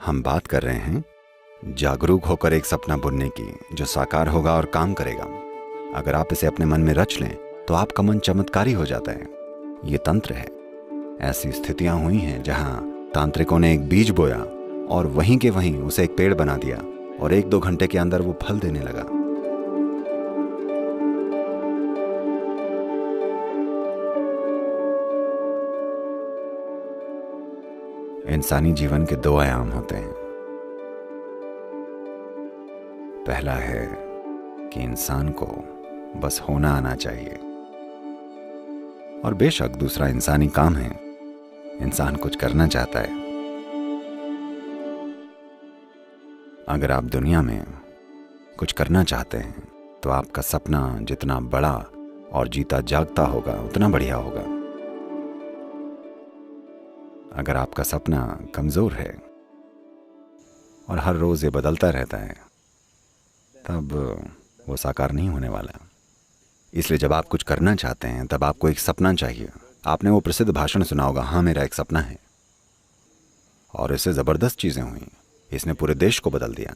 हम बात कर रहे हैं जागरूक होकर एक सपना बुनने की जो साकार होगा और काम करेगा। अगर आप इसे अपने मन में रच लें तो आपका मन चमत्कारी हो जाता है। ये तंत्र है। ऐसी स्थितियां हुई हैं जहां तांत्रिकों ने एक बीज बोया और वहीं के वहीं उसे एक पेड़ बना दिया और 1-2 घंटे के अंदर वो फल देने लगा। इंसानी जीवन के 2 आयाम होते हैं। पहला है कि इंसान को बस होना आना चाहिए, और बेशक दूसरा इंसानी काम है, इंसान कुछ करना चाहता है। अगर आप दुनिया में कुछ करना चाहते हैं तो आपका सपना जितना बड़ा और जीता जागता होगा उतना बढ़िया होगा। अगर आपका सपना कमजोर है और हर रोज ये बदलता रहता है तब वो साकार नहीं होने वाला। इसलिए जब आप कुछ करना चाहते हैं तब आपको एक सपना चाहिए। आपने वो प्रसिद्ध भाषण सुना होगा, हाँ मेरा एक सपना है, और इससे जबरदस्त चीजें हुई। इसने पूरे देश को बदल दिया।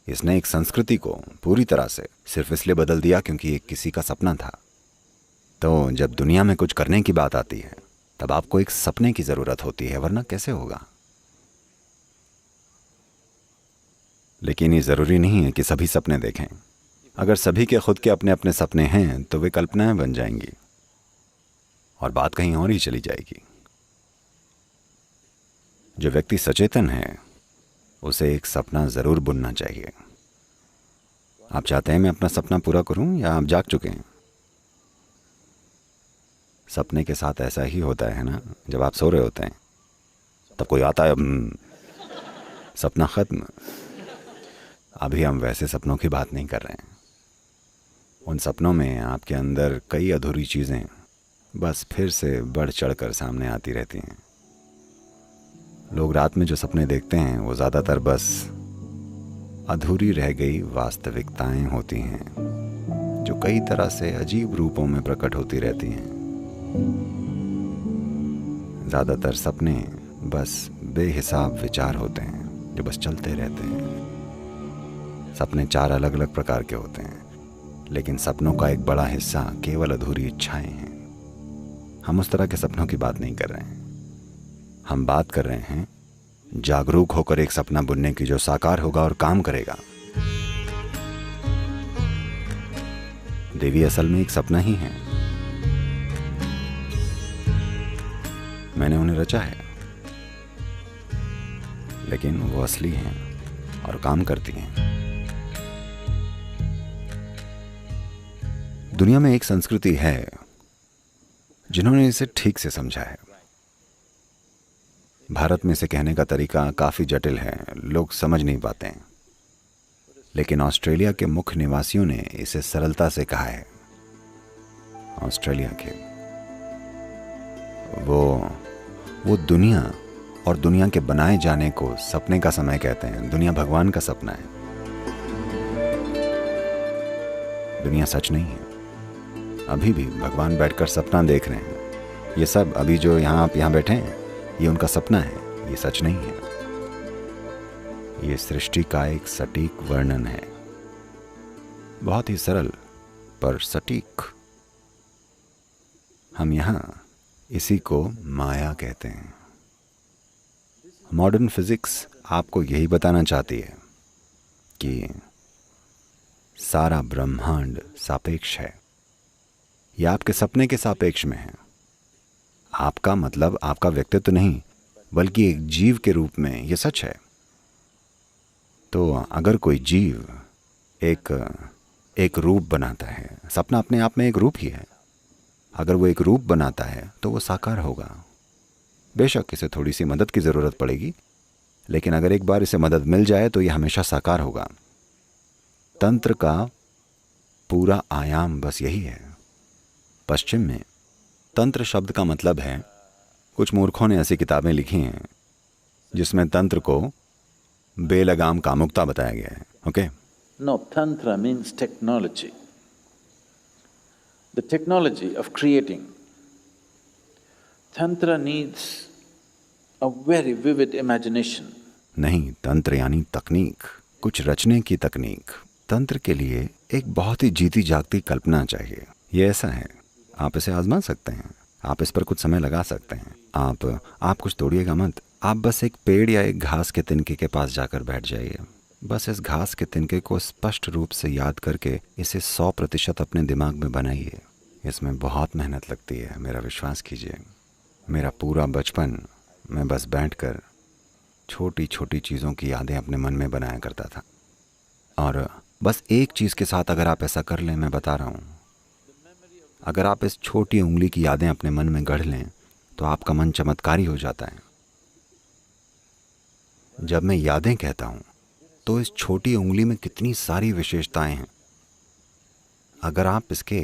इसने एक संस्कृति को पूरी तरह से सिर्फ इसलिए बदल दिया क्योंकि ये किसी का सपना था। तो जब दुनिया में कुछ करने की बात आती है तब आपको एक सपने की जरूरत होती है, वरना कैसे होगा। लेकिन ये जरूरी नहीं है कि सभी सपने देखें। अगर सभी के खुद के अपने अपने सपने हैं तो वे कल्पनाएं बन जाएंगी और बात कहीं और ही चली जाएगी। जो व्यक्ति सचेतन है उसे एक सपना जरूर बुनना चाहिए। आप चाहते हैं मैं अपना सपना पूरा करूं या आप जाग चुके हैं? सपने के साथ ऐसा ही होता है ना, जब आप सो रहे होते हैं तब कोई आता है, सपना खत्म। अभी हम वैसे सपनों की बात नहीं कर रहे हैं। उन सपनों में आपके अंदर कई अधूरी चीजें बस फिर से बढ़ चढ़कर सामने आती रहती हैं। लोग रात में जो सपने देखते हैं वो ज्यादातर बस अधूरी रह गई वास्तविकताएं होती हैं जो कई तरह से अजीब रूपों में प्रकट होती रहती हैं। ज्यादातर सपने बस बेहिसाब विचार होते हैं जो बस चलते रहते हैं। सपने 4 अलग अलग प्रकार के होते हैं, लेकिन सपनों का एक बड़ा हिस्सा केवल अधूरी इच्छाएं हैं। हम उस तरह के सपनों की बात नहीं कर रहे हैं। हम बात कर रहे हैं जागरूक होकर एक सपना बुनने की जो साकार होगा और काम करेगा। देवी असल में एक सपना ही है। मैंने उन्हें रचा है, लेकिन वो असली हैं और काम करती हैं। दुनिया में एक संस्कृति है जिन्होंने इसे ठीक से समझा है। भारत में इसे कहने का तरीका काफी जटिल है, लोग समझ नहीं पाते हैं। लेकिन ऑस्ट्रेलिया के मुख्य निवासियों ने इसे सरलता से कहा है। ऑस्ट्रेलिया के वो दुनिया और दुनिया के बनाए जाने को सपने का समय कहते हैं। दुनिया भगवान का सपना है। दुनिया सच नहीं है। अभी भी भगवान बैठकर सपना देख रहे हैं। ये सब अभी जो आप यहाँ बैठे हैं ये उनका सपना है, ये सच नहीं है। ये सृष्टि का एक सटीक वर्णन है, बहुत ही सरल पर सटीक। हम यहाँ इसी को माया कहते हैं। मॉडर्न फिजिक्स आपको यही बताना चाहती है कि सारा ब्रह्मांड सापेक्ष है। यह आपके सपने के सापेक्ष में है। आपका मतलब आपका व्यक्तित्व नहीं, बल्कि एक जीव के रूप में यह सच है। तो अगर कोई जीव एक रूप बनाता है, सपना अपने आप में एक रूप ही है। अगर वो एक रूप बनाता है तो वो साकार होगा। बेशक इसे थोड़ी सी मदद की जरूरत पड़ेगी, लेकिन अगर एक बार इसे मदद मिल जाए तो यह हमेशा साकार होगा। तंत्र का पूरा आयाम बस यही है। पश्चिम में तंत्र शब्द का मतलब है, कुछ मूर्खों ने ऐसी किताबें लिखी हैं जिसमें तंत्र को बेलगाम कामुकता बताया गया है। Okay? No, Tantra means technology. The technology of creating. Tantra needs a very vivid imagination. नहीं, तंत्र यानी तकनीक, कुछ रचने की तकनीक। तंत्र के लिए एक बहुत ही जीती जागती कल्पना चाहिए। ये ऐसा है, आप इसे आजमा सकते हैं, आप इस पर कुछ समय लगा सकते हैं। आप कुछ तोड़िएगा मत, आप बस एक पेड़ या एक घास के तिनके के पास जाकर बैठ जाइए। बस इस घास के तिनके को स्पष्ट रूप से याद करके इसे 100% अपने दिमाग में बनाइए। इसमें बहुत मेहनत लगती है, मेरा विश्वास कीजिए। मेरा पूरा बचपन मैं बस बैठकर छोटी छोटी चीज़ों की यादें अपने मन में बनाया करता था। और बस एक चीज़ के साथ अगर आप ऐसा कर लें, मैं बता रहा हूँ, अगर आप इस छोटी उंगली की यादें अपने मन में गढ़ लें तो आपका मन चमत्कारी हो जाता है। जब मैं यादें कहता हूँ तो इस छोटी उंगली में कितनी सारी विशेषताएं हैं। अगर आप इसके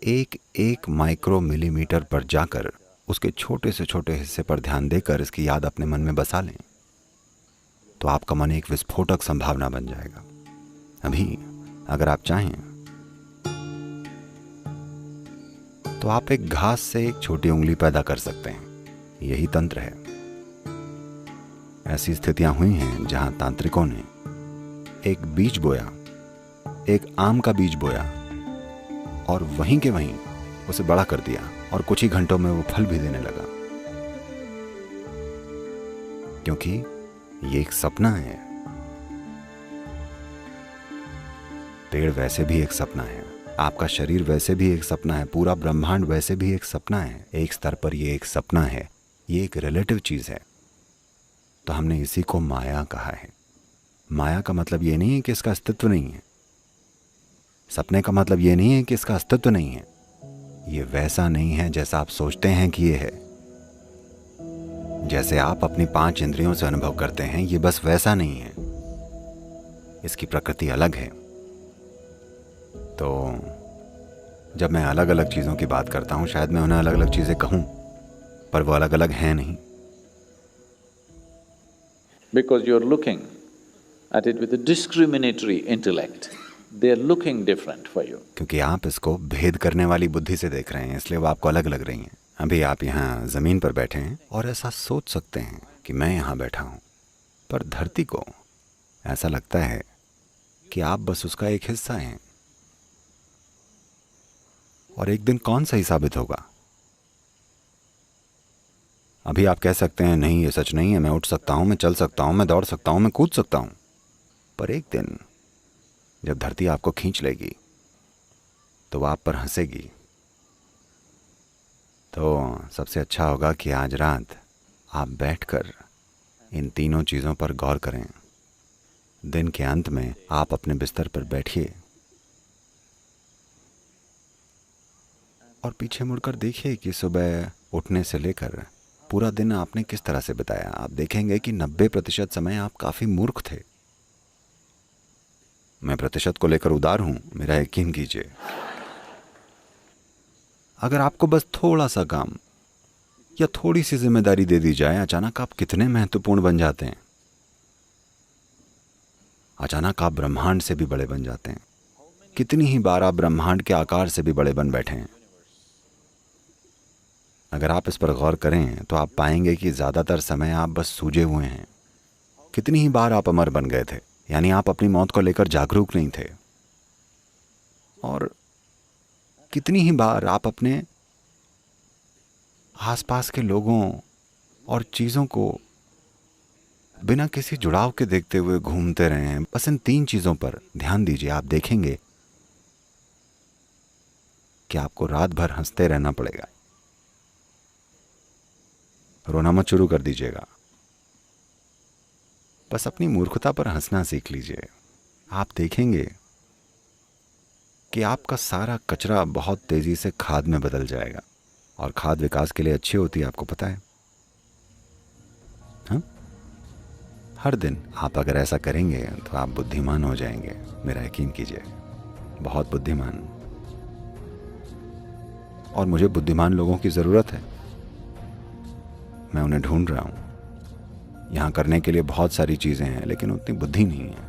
एक एक माइक्रो मिलीमीटर पर जाकर उसके छोटे से छोटे हिस्से पर ध्यान देकर इसकी याद अपने मन में बसा लें तो आपका मन एक विस्फोटक संभावना बन जाएगा। अभी अगर आप चाहें तो आप एक घास से एक छोटी उंगली पैदा कर सकते हैं। यही तंत्र है। ऐसी स्थितियां हुई हैं जहां तांत्रिकों ने एक बीज बोया, एक आम का बीज बोया और वहीं के वहीं उसे बड़ा कर दिया और कुछ ही घंटों में वो फल भी देने लगा, क्योंकि ये एक सपना है। पेड़ वैसे भी एक सपना है, आपका शरीर वैसे भी एक सपना है, पूरा ब्रह्मांड वैसे भी एक सपना है। एक स्तर पर ये एक सपना है, ये एक रिलेटिव चीज है। तो हमने इसी को माया कहा है। माया का मतलब ये नहीं है कि इसका अस्तित्व नहीं है। सपने का मतलब ये नहीं है कि इसका अस्तित्व नहीं है। ये वैसा नहीं है जैसा आप सोचते हैं कि ये है। जैसे आप अपनी 5 इंद्रियों से अनुभव करते हैं, ये बस वैसा नहीं है। इसकी प्रकृति अलग है। तो जब मैं अलग अलग चीज़ों की बात करता हूं, शायद मैं उन्हें अलग अलग चीज़ें कहूं, पर वो अलग अलग हैं नहीं। Because you're looking at it with a discriminatory intellect, they're looking different for you. क्योंकि आप इसको भेद करने वाली बुद्धि से देख रहे हैं, इसलिए वो आपको अलग लग रही हैं। अभी आप यहाँ ज़मीन पर बैठे हैं और ऐसा सोच सकते हैं कि मैं यहाँ बैठा हूँ, पर धरती को ऐसा लगता है कि आप बस उसका एक हिस्सा हैं। और एक दिन कौन सही साबित होगा? अभी आप कह सकते हैं नहीं, ये सच नहीं है, मैं उठ सकता हूँ, मैं चल सकता हूँ, मैं दौड़ सकता हूँ, मैं कूद सकता हूँ। पर एक दिन जब धरती आपको खींच लेगी तो वो आप पर हंसेगी। तो सबसे अच्छा होगा कि आज रात आप बैठकर इन तीनों चीज़ों पर गौर करें। दिन के अंत में आप अपने बिस्तर पर बैठिए और पीछे मुड़कर देखिए कि सुबह उठने से लेकर पूरा दिन आपने किस तरह से बिताया। आप देखेंगे कि 90% समय आप काफ़ी मूर्ख थे। मैं प्रतिशत को लेकर उदार हूं, मेरा यकीन कीजिए। अगर आपको बस थोड़ा सा काम या थोड़ी सी जिम्मेदारी दे दी जाए, अचानक आप कितने महत्वपूर्ण बन जाते हैं। अचानक आप ब्रह्मांड से भी बड़े बन जाते हैं। कितनी ही बार आप ब्रह्मांड के आकार से भी बड़े बन बैठे हैं। अगर आप इस पर गौर करें तो आप पाएंगे कि ज़्यादातर समय आप बस सूझे हुए हैं। कितनी ही बार आप अमर बन गए थे, यानी आप अपनी मौत को लेकर जागरूक नहीं थे। और कितनी ही बार आप अपने आसपास के लोगों और चीज़ों को बिना किसी जुड़ाव के देखते हुए घूमते रहे हैं। बस इन 3 चीज़ों पर ध्यान दीजिए, आप देखेंगे कि आपको रात भर हंसते रहना पड़ेगा। रोना मत शुरू कर दीजिएगा, बस अपनी मूर्खता पर हंसना सीख लीजिए। आप देखेंगे कि आपका सारा कचरा बहुत तेजी से खाद में बदल जाएगा। और खाद विकास के लिए अच्छी होती है, आपको पता है। हाँ, हर दिन आप अगर ऐसा करेंगे तो आप बुद्धिमान हो जाएंगे, मेरा यकीन कीजिए, बहुत बुद्धिमान। और मुझे बुद्धिमान लोगों की ज़रूरत है, मैं उन्हें ढूंढ रहा हूँ। यहाँ करने के लिए बहुत सारी चीज़ें हैं, लेकिन उतनी बुद्धि नहीं है।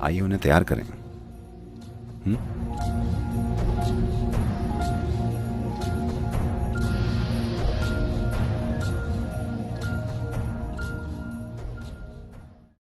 आइए उन्हें तैयार करें।